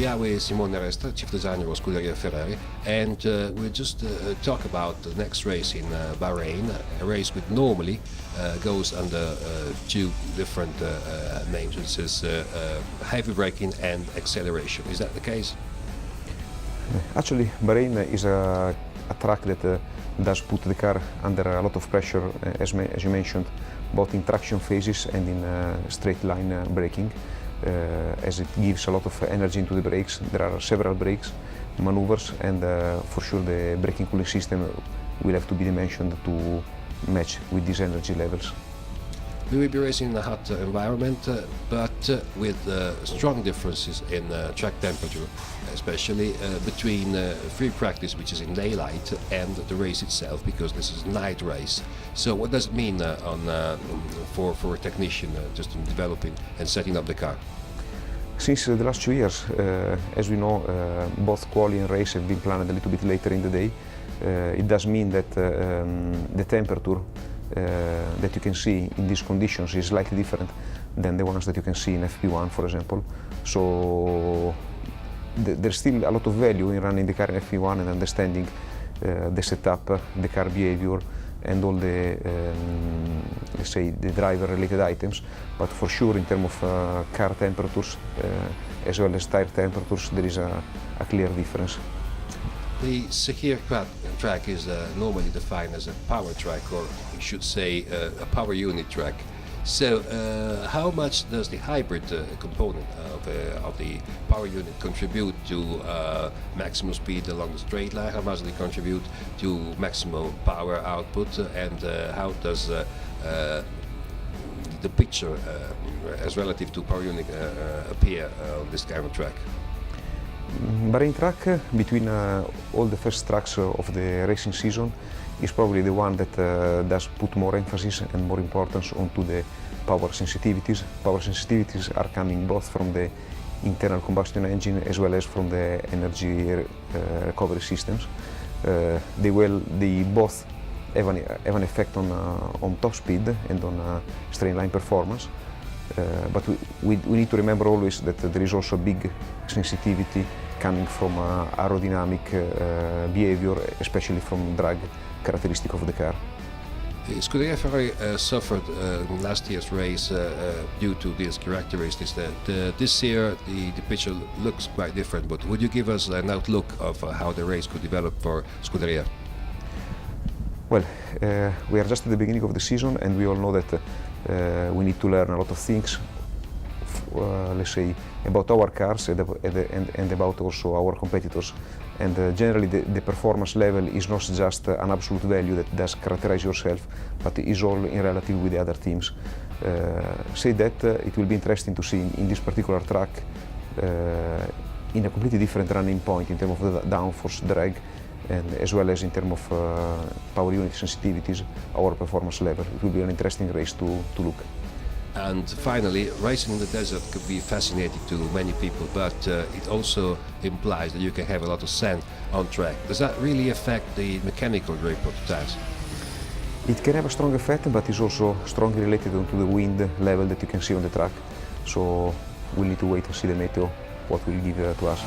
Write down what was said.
We are with Simone Resta, chief designer of Scuderia Ferrari, and we'll just talk about the next race in Bahrain, a race which normally goes under two different names, which is heavy braking and acceleration. Is that the case? Actually, Bahrain is a track that does put the car under a lot of pressure, as you mentioned, both in traction phases and in straight line braking. As it gives a lot of energy into the brakes. There are several brakes, maneuvers, and for sure the braking cooling system will have to be dimensioned to match with these energy levels. We will be racing in a hot environment, but with strong differences in track temperature, especially between free practice, which is in daylight, and the race itself, because this is a night race. So what does it mean for a technician just in developing and setting up the car? Since the last 2 years, as we know, both quali and race have been planned a little bit later in the day. It does mean that the temperature that you can see in these conditions is slightly different than the ones that you can see in FP1, for example. So there's still a lot of value in running the car in FP1 and understanding the setup, the car behavior, and all the, let's say, the driver-related items. But for sure, in terms of car temperatures, as well as tire temperatures, there is a clear difference. The Sakhir track is normally defined as a power track, or you should say a power unit track. So how much does the hybrid component of the power unit contribute to maximum speed along the straight line? How much do they contribute to maximum power output? And how does the picture as relative to power unit appear on this kind of track? Bahrain track, between all the first tracks of the racing season, is probably the one that does put more emphasis and more importance onto the power sensitivities. Power sensitivities are coming both from the internal combustion engine as well as from the energy recovery systems. They both have an effect on top speed and on straight line performance. But we need to remember always that there is also a big sensitivity coming from aerodynamic behavior, especially from drag characteristic of the car. Scuderia Ferrari suffered in last year's race due to these characteristics. That this year the picture looks quite different, but would you give us an outlook of how the race could develop for Scuderia? Well, we are just at the beginning of the season, and we all know that we need to learn a lot of things, let's say, about our cars and about also our competitors. And generally the performance level is not just an absolute value that does characterize yourself, but is all in relative with the other teams. Say that it will be interesting to see in this particular track in a completely different running point in terms of the downforce drag, and as well as in terms of power unit sensitivities, our performance level. It will be an interesting race to look. And finally, racing in the desert could be fascinating to many people, but it also implies that you can have a lot of sand on track. Does that really affect the mechanical grip of the tires? It can have a strong effect, but it's also strongly related to the wind level that you can see on the track. So we'll need to wait and see the meteo, what will give to us.